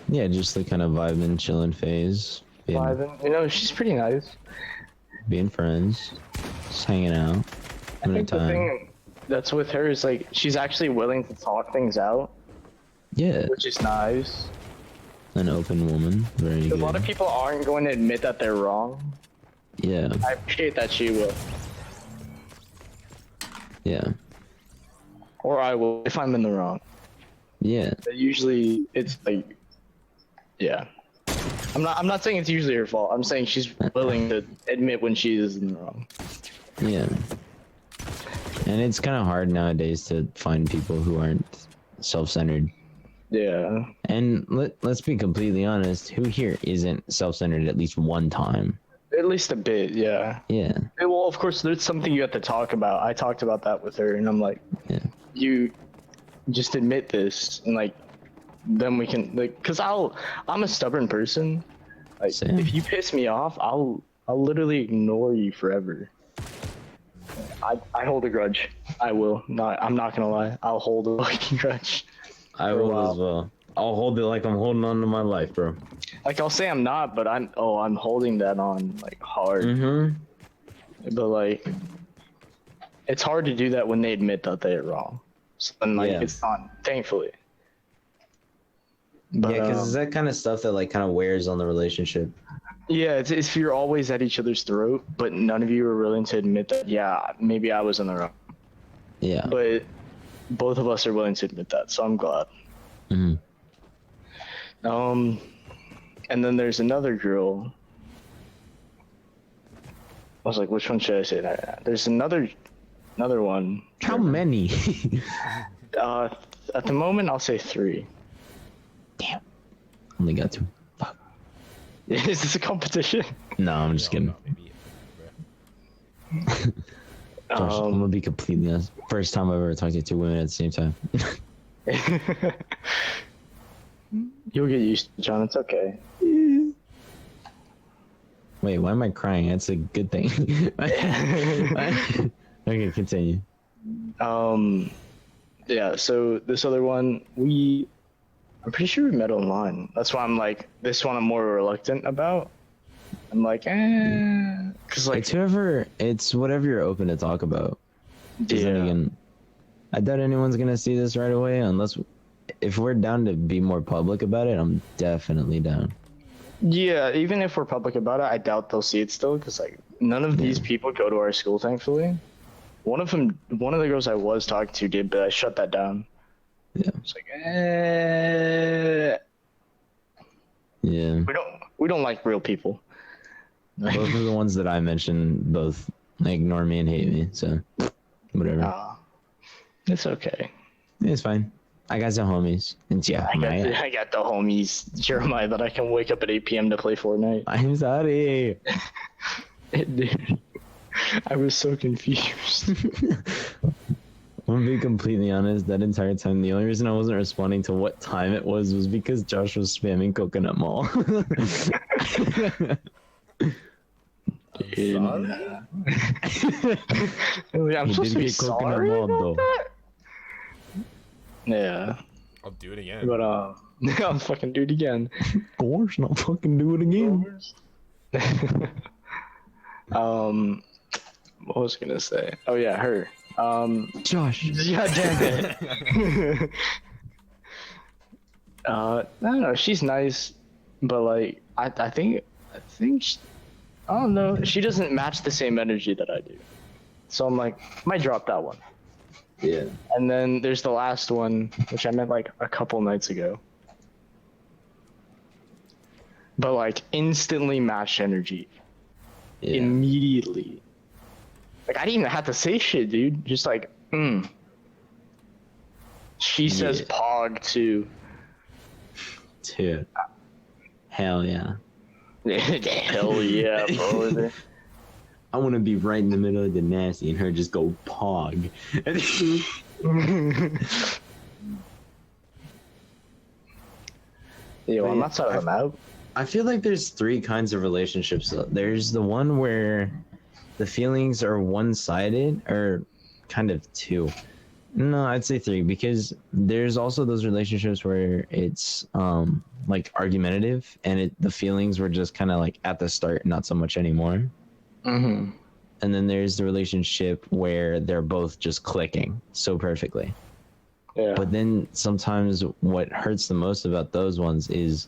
Yeah, just the kind of vibing, chilling phase. You know, she's pretty nice. Being friends, just hanging out, I having a think the time. thing that's with her is like she's actually willing to talk things out, Yeah, which is nice. an open woman, very A good. lot of people aren't going to admit that they're wrong. Yeah, I appreciate that she will, yeah, or I will if I'm in the wrong. yeah, But usually it's like, yeah. I'm not saying it's usually her fault. I'm saying she's willing to admit when she is in the wrong. yeah. And it's kind of hard nowadays to find people who aren't self-centered. Yeah. And let's be completely honest, who here isn't self-centered at least one time? At least a bit, yeah. Yeah, Well, of course, there's something you have to talk about. I talked about that with her, and I'm like, yeah, you just admit this, and like, then we can like, cause I'm a stubborn person. Like, Same. if you piss me off, I'll literally ignore you forever. I hold a grudge. I will not. I'm not gonna lie. I'll hold a fucking grudge. I For a will while. as well. I'll hold it like I'm holding on to my life, bro. Like I'll say I'm not, but I'm holding that on like hard. Mm-hmm. But like, it's hard to do that when they admit that they're wrong. So then like Yeah. it's not. Thankfully. But, Yeah, because it's that kind of stuff that like kind of wears on the relationship. yeah, it's if you're always at each other's throat, but none of you are willing to admit that. Yeah, maybe I was in the wrong. Yeah. But both of us are willing to admit that, so I'm glad. Hmm. And then there's another girl I was like, which one should I say that? There's another one. How many? At the moment, I'll say 3. Damn. Only got 2. Fuck. Is this a competition? No, I'm just kidding. No, maybe, bruh. Josh, I'm gonna be completely honest. First time I've ever talked to 2 women at the same time. You'll get used to it, John. It's okay. Wait, why am I crying? That's a good thing. Okay, continue. Yeah. So this other one, I'm pretty sure we met online. That's why I'm like, this one I'm more reluctant about. I'm like, because like, It's whatever you're open to talk about. 'Cause then again, I doubt anyone's gonna see this right away unless if we're down to be more public about it. I'm definitely down. Yeah, even if we're public about it, I doubt they'll see it still, because like none of these people go to our school, thankfully. One of the girls I was talking to did, but I shut that down. Yeah. It's like, Yeah. we don't like real people. Both of the ones that I mentioned both ignore me and hate me, so whatever. It's okay. It's fine. I got some homies. And yeah, I got the homies, Jeremiah, that I can wake up at 8 p.m. to play Fortnite. I'm sorry. Dude, I was so confused. I'm gonna be completely honest, that entire time, the only reason I wasn't responding to what time it was because Josh was spamming Coconut Mall. Dude, I'm He supposed did to be get Coconut sorry Mall, about though. that? Yeah, I'll do it again. but I'll fucking do it again. Of course, not fucking do it again. What was I gonna say? Oh yeah, her. Josh. Yeah, damn it. I don't know. She's nice, but like, I think she, I don't know. She doesn't match the same energy that I do. So I'm like, might drop that one. Yeah. And then there's the last one, which I met like a couple nights ago. But like, instantly matched energy. Yeah. Immediately. Like, I didn't even have to say shit, dude. Just like, She says pog too. Dude. Hell yeah. Hell yeah, bro. I want to be right in the middle of the nasty and her just go pog. Yo, I'm not sorry I'm out. I feel like there's 3 kinds of relationships though. There's the one where the feelings are one-sided, or kind of 2. No, I'd say 3, because there's also those relationships where it's like argumentative and the feelings were just kind of like at the start, not so much anymore. Mm-hmm. And then there's the relationship where they're both just clicking so perfectly. Yeah. But then sometimes what hurts the most about those ones is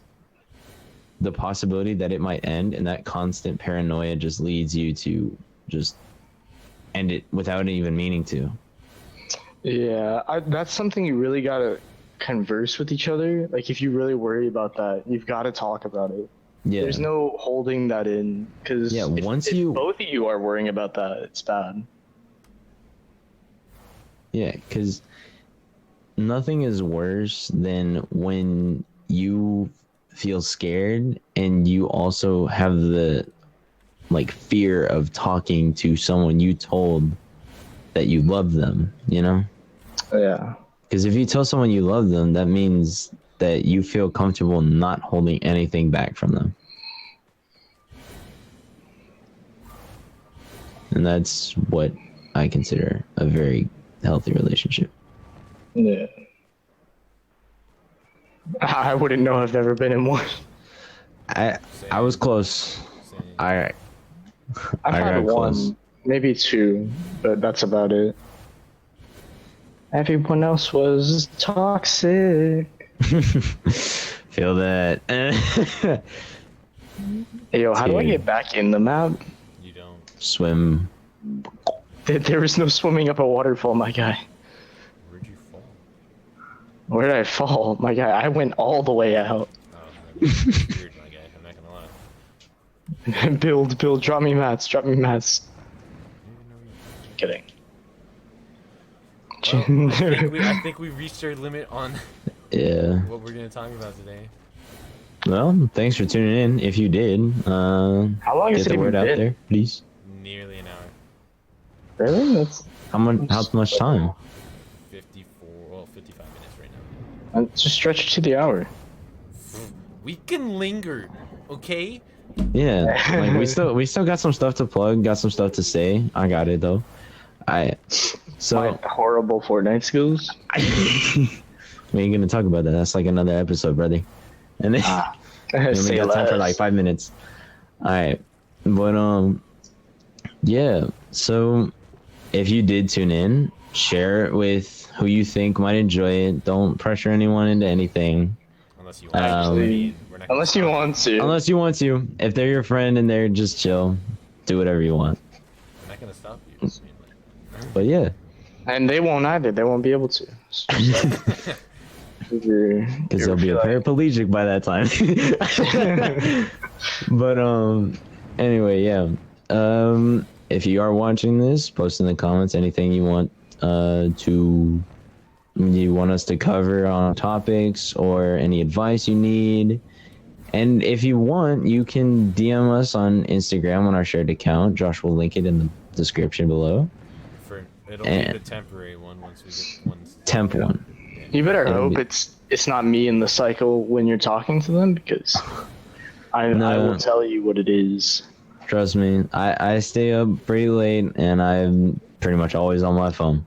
the possibility that it might end, and that constant paranoia just leads you to just end it without even meaning to. Yeah, that's something you really gotta converse with each other. Like, if you really worry about that, you've got to talk about it. Yeah. There's no holding that in, because if both of you are worrying about that, it's bad. Yeah, because nothing is worse than when you feel scared and you also have the like fear of talking to someone you told that you love them, you know? Yeah. Because if you tell someone you love them, that means that you feel comfortable not holding anything back from them. And that's what I consider a very healthy relationship. Yeah. I wouldn't know. I've never been in one. I was close. Same. I've I had got one, close. maybe 2, but that's about it. Everyone else was toxic. Feel that. Hey, yo, how do I Dude. get back in the map? You don't. Swim. There is no swimming up a waterfall, my guy. Where'd you fall? Where did I fall? My guy, I went all the way out. Oh, that was weird, my guy. I'm not gonna lie. Build, drop me mats, drop me mats. Kidding. Well, I think we reached our limit on Yeah. what we're gonna talk about today. Well, thanks for tuning in. If you did, How long has get it the even word out been? there, please. Nearly an hour. Really? That's How much time? 54, well, 55 minutes right now. just stretch it to the hour. We can linger, okay? Yeah, like we still got some stuff to plug, got some stuff to say. I got it though. My So horrible Fortnite skills. we ain't gonna talk about that. That's like another episode, brother. And then we only Say got time for like less. 5 minutes. All right, but yeah. So if you did tune in, share it with who you think might enjoy it. Don't pressure anyone into anything. Unless you want Actually, we're not gonna unless you stop want to. Unless you want to. If they're your friend and they're just chill, do whatever you want. We're not gonna stop you. I mean, But yeah, And they won't either. They won't be able to. It's just like, because they'll be a paraplegic by that time. But anyway, yeah. If you are watching this, post in the comments anything you want you want us to cover on topics or any advice you need. And if you want, you can DM us on Instagram on our shared account. Josh will link it in the description below. it'll be the temporary one once we get once. Temp one. You better It'll hope be- it's not me in the cycle when you're talking to them, because I No. will tell you what it is. Trust me, I stay up pretty late and I'm pretty much always on my phone.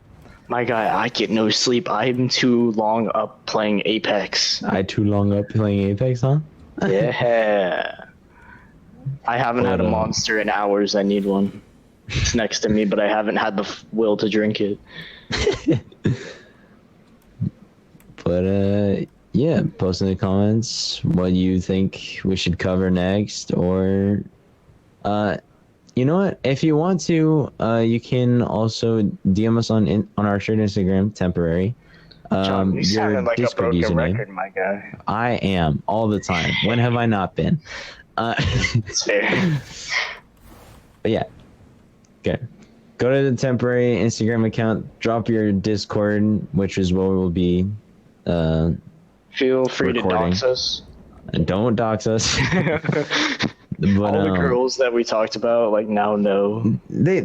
My guy, I get no sleep. I'm too long up playing Apex. I too long up playing Apex, huh? Yeah. I haven't had a But, monster in hours. I need one. It's next to me, but I haven't had the will to drink it. But yeah, post in the comments what you think we should cover next, or you know what? If you want to, you can also DM us on our shared Instagram, temporary. John, you Your sounded like a Discord broken username. record, my guy. I am all the time. When have I not been? It's fair. But yeah. Okay. Go to the temporary Instagram account, drop your Discord, which is where we'll be. Feel free Recording. to dox us. And don't dox us. But All the girls that we talked about, like, now know. they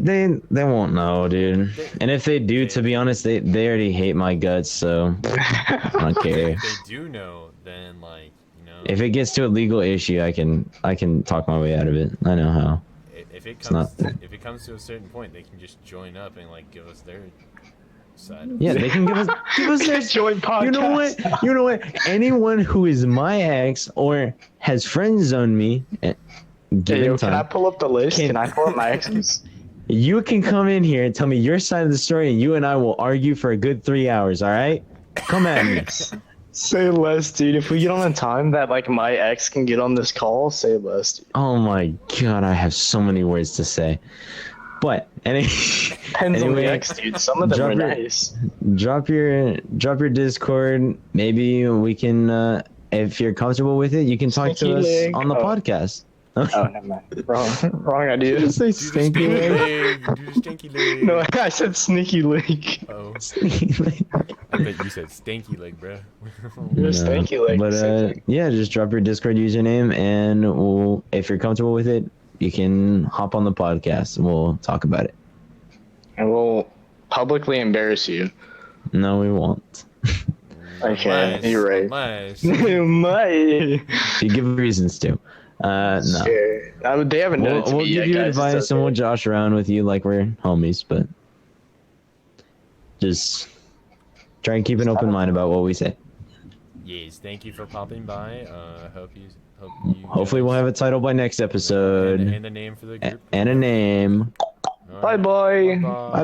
won't know, dude. And if they do, to be honest, they already hate my guts, so I don't care. If they do know, then like If it gets to a legal issue, I can talk my way out of it. I know how. if it not- comes if it comes to a certain point, they can just join up and like give us their side. Yeah, they can give us their Join podcast. You know what? You know what? Anyone who is my ex or has friend zoned me, Hey, yo, given can I time, pull up the list? Can- Can I pull up my exes? you can come in here and tell me your side of the story, and you and I will argue for a good 3 hours. All right? Come at me. Say less, dude. If we get on a time that like my ex can get on this call, say less, dude. Oh my god, I have so many words to say. But Depends on the anyway, ex, dude. Some of them drop are your- nice. drop your Discord. Maybe we can, if you're comfortable with it, you can talk Sneaky to us link. on the Oh. podcast. Oh, never mind. Wrong idea. Did you say Do the stinky stinky leg? leg. Do the stinky leg. No, I said sneaky link. Oh, Stinky leg. I bet you said stanky leg, bro. You're a stinky leg. But same thing. yeah, just drop your Discord username, and we'll, if you're comfortable with it, you can hop on the podcast and we'll talk about it. And we'll publicly embarrass you. No, we won't. Okay, Unless- you're right. Unless My. You give reasons to. No. Sure. They haven't done it to We'll me give yet, you guys. It's advice and okay. we'll josh around with you like we're homies, but just try and keep an open mind about what we say. yes, thank you for popping by. Hope you Hopefully, we'll have a title by next episode and the name for the group. and a name. All right. Bye bye. Bye bye.